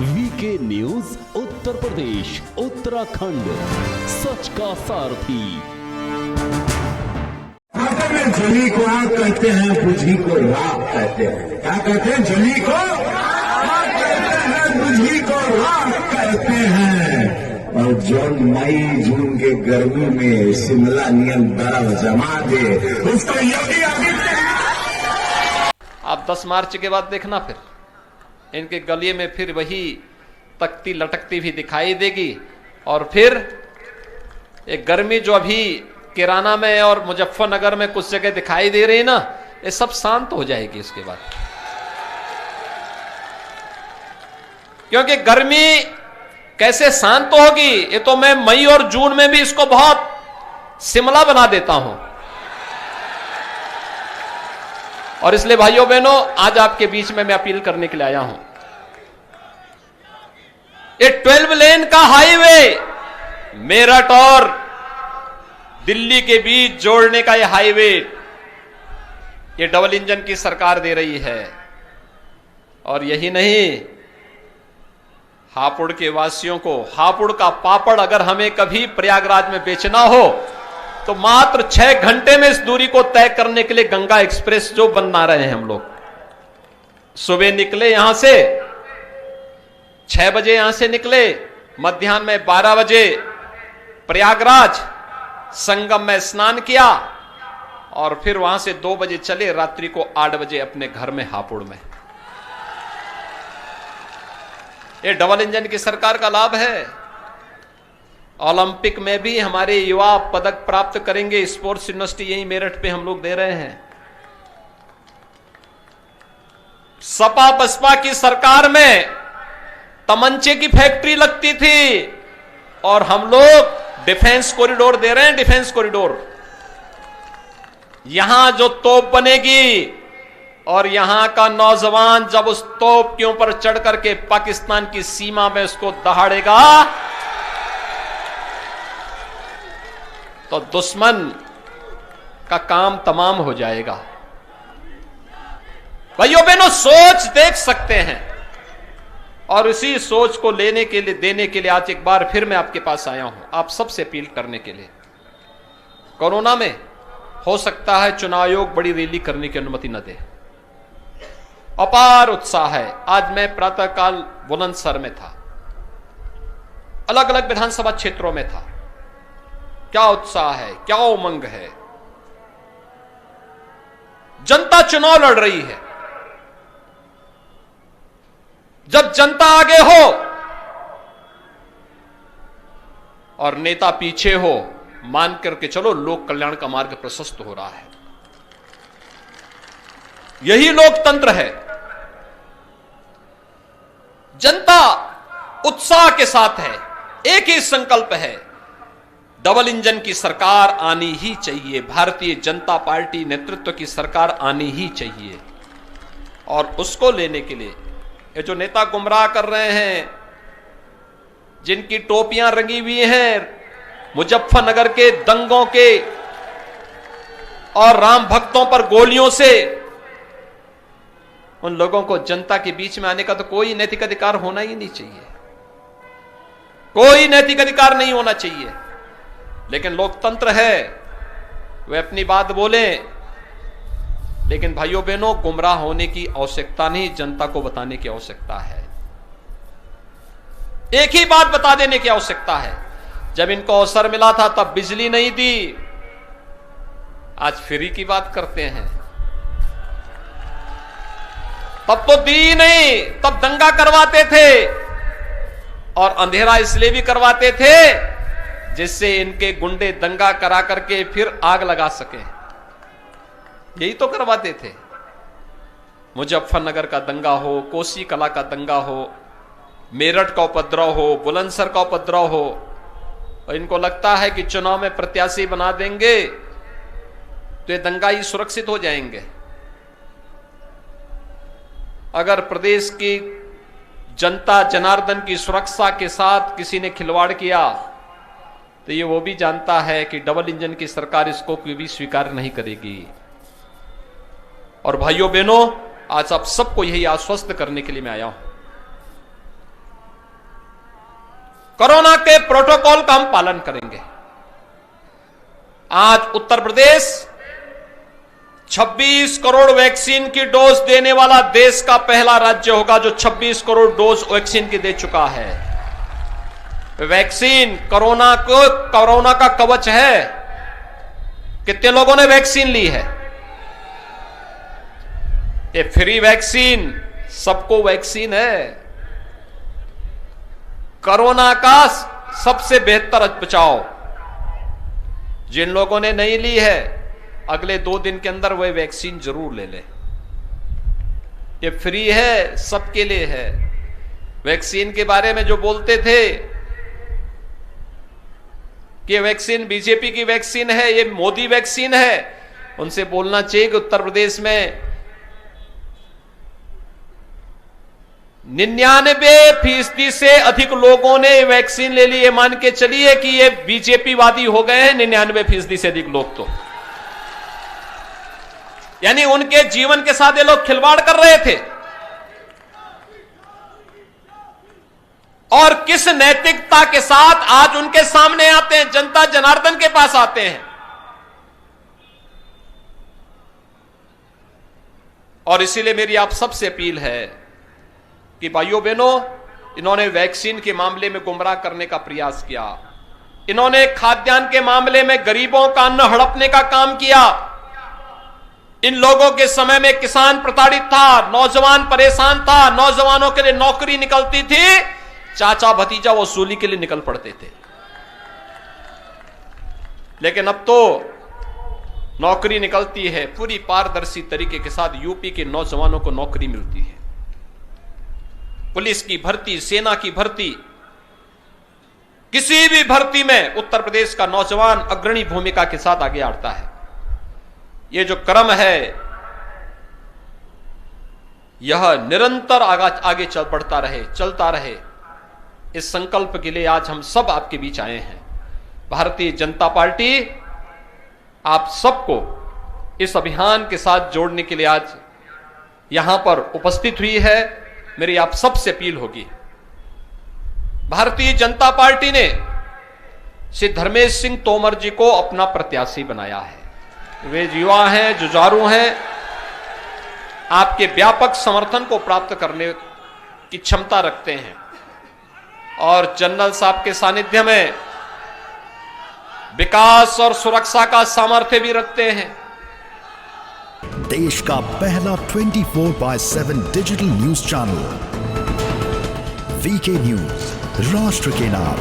VK news Uttar Pradesh Uttarakhand, सच का सारथी। में जली को आग कहते हैं, बुझी को राख कहते हैं। क्या कहते हैं? जली को आग कहते हैं, बुझी को राख कहते हैं। और जौन मई जून के गर्मी में शिमला नियम बर्फ जमा दे, उसको योगी आदित्यनाथ। आप 10 मार्च के बाद देखना, फिर इनके गले में फिर वही तख्ती लटकती भी दिखाई देगी। और फिर एक गर्मी जो अभी किराना में और मुजफ्फरनगर में कुछ जगह दिखाई दे रही है ना, ये सब शांत हो जाएगी इसके बाद। क्योंकि गर्मी कैसे शांत होगी, ये तो मैं मई और जून में भी इसको बहुत शिमला बना देता हूं। और इसलिए भाइयों बहनों, आज आपके बीच में मैं अपील करने के लिए आया हूं। ये 12 लेन का हाईवे मेरठ और दिल्ली के बीच जोड़ने का ये हाईवे, ये डबल इंजन की सरकार दे रही है। और यही नहीं, हापुड़ के वासियों को हापुड़ का पापड़ अगर हमें कभी प्रयागराज में बेचना हो तो मात्र 6 घंटे में इस दूरी को तय करने के लिए गंगा एक्सप्रेस जो बना रहे हैं हम लोग। सुबह निकले यहां से 6 बजे, यहां से निकले मध्याह्न में 12 बजे प्रयागराज संगम में स्नान किया और फिर वहां से 2 बजे चले, रात्रि को 8 बजे अपने घर में हापुड़ में। ये डबल इंजन की सरकार का लाभ है। ओलंपिक में भी हमारे युवा पदक प्राप्त करेंगे। स्पोर्ट्स यूनिवर्सिटी यही मेरठ पे हम लोग दे रहे हैं। सपा बसपा की सरकार में तमंचे की फैक्ट्री लगती थी और हम लोग डिफेंस कॉरिडोर दे रहे हैं। डिफेंस कॉरिडोर, यहां जो तोप बनेगी और यहां का नौजवान जब उस तोप के ऊपर चढ़ करके पाकिस्तान की सीमा में उसको दहाड़ेगा तो दुश्मन का काम तमाम हो जाएगा। भाइयों बहनों, सोच देख सकते हैं और इसी सोच को लेने के लिए, देने के लिए आज एक बार फिर मैं आपके पास आया हूं, आप सबसे अपील करने के लिए। कोरोना में हो सकता है चुनाव आयोग बड़ी रैली करने की अनुमति न दे। अपार उत्साह है। आज मैं प्रातःकाल बुलंदशहर में था, अलग अलग विधानसभा क्षेत्रों में था। क्या उत्साह है, क्या उमंग है। जनता चुनाव लड़ रही है। जब जनता आगे हो और नेता पीछे हो, मान करके चलो लोक कल्याण का मार्ग प्रशस्त हो रहा है। यही लोकतंत्र है। जनता उत्साह के साथ है, एक ही संकल्प है, डबल इंजन की सरकार आनी ही चाहिए। भारतीय जनता पार्टी नेतृत्व की सरकार आनी ही चाहिए। और उसको लेने के लिए ये जो नेता गुमराह कर रहे हैं, जिनकी टोपियां रंगी हुई हैं मुजफ्फरनगर के दंगों के और राम भक्तों पर गोलियों से, उन लोगों को जनता के बीच में आने का तो कोई नैतिक अधिकार होना ही नहीं चाहिए। कोई नैतिक अधिकार नहीं होना चाहिए। लेकिन लोकतंत्र है, वे अपनी बात बोले। लेकिन भाइयों बहनों, गुमराह होने की आवश्यकता नहीं, जनता को बताने की आवश्यकता है। एक ही बात बता देने की आवश्यकता है। जब इनको अवसर मिला था तब बिजली नहीं दी, आज फ्री की बात करते हैं। तब तो दी नहीं, तब दंगा करवाते थे और अंधेरा इसलिए भी करवाते थे जिससे इनके गुंडे दंगा करा करके फिर आग लगा सके। यही तो करवाते थे। मुजफ्फरनगर का दंगा हो, कोसी कला का दंगा हो, मेरठ का उपद्रव हो, बुलंदशहर का उपद्रव हो, और इनको लगता है कि चुनाव में प्रत्याशी बना देंगे तो ये दंगाई सुरक्षित हो जाएंगे। अगर प्रदेश की जनता जनार्दन की सुरक्षा के साथ किसी ने खिलवाड़ किया तो ये वो भी जानता है कि डबल इंजन की सरकार इसको कोई भी स्वीकार नहीं करेगी। और भाइयों बहनों, आज आप सबको यही आश्वस्त करने के लिए मैं आया हूं। कोरोना के प्रोटोकॉल का हम पालन करेंगे। आज उत्तर प्रदेश 26 करोड़ वैक्सीन की डोज देने वाला देश का पहला राज्य होगा जो 26 करोड़ डोज वैक्सीन की दे चुका है। वैक्सीन कोरोना का कवच है। कितने लोगों ने वैक्सीन ली है? ये फ्री वैक्सीन सबको वैक्सीन है। कोरोना का सबसे बेहतर बचाव। जिन लोगों ने नहीं ली है अगले 2 दिन के अंदर वह वैक्सीन जरूर ले ले। ये फ्री है, सबके लिए है। वैक्सीन के बारे में जो बोलते थे कि वैक्सीन बीजेपी की वैक्सीन है, ये मोदी वैक्सीन है, उनसे बोलना चाहिए कि उत्तर प्रदेश में 99% से अधिक लोगों ने वैक्सीन ले ली। ये मान के चलिए कि ये बीजेपी वादी हो गए हैं 99% से अधिक लोग। तो यानी उनके जीवन के साथ ये लोग खिलवाड़ कर रहे थे। और किस नैतिकता के साथ आज उनके सामने आते हैं, जनता जनार्दन के पास आते हैं। और इसीलिए मेरी आप सबसे अपील है कि भाइयों बहनों, इन्होंने वैक्सीन के मामले में गुमराह करने का प्रयास किया। इन्होंने खाद्यान्न के मामले में गरीबों का अन्न हड़पने का काम किया। इन लोगों के समय में किसान प्रताड़ित था, नौजवान परेशान था, नौजवानों के लिए नौकरी निकलती थी, चाचा भतीजा वसूली के लिए निकल पड़ते थे। लेकिन अब तो नौकरी निकलती है, पूरी पारदर्शी तरीके के साथ यूपी के नौजवानों को नौकरी मिलती है। पुलिस की भर्ती, सेना की भर्ती, किसी भी भर्ती में उत्तर प्रदेश का नौजवान अग्रणी भूमिका के साथ आगे आता है। यह जो क्रम है यह निरंतर आगे बढ़ता रहे, चलता रहे। इस संकल्प के लिए आज हम सब आपके बीच आए हैं। भारतीय जनता पार्टी आप सबको इस अभियान के साथ जोड़ने के लिए आज यहां पर उपस्थित हुई है। मेरी आप सबसे अपील होगी, भारतीय जनता पार्टी ने श्री धर्मेश सिंह तोमर जी को अपना प्रत्याशी बनाया है। वे युवा हैं, जुझारू हैं, आपके व्यापक समर्थन को प्राप्त करने की क्षमता रखते हैं और जनरल साहब के सानिध्य में विकास और सुरक्षा का सामर्थ्य भी रखते हैं। देश का पहला 24/7 digital news channel VK news, राष्ट्र के नाम।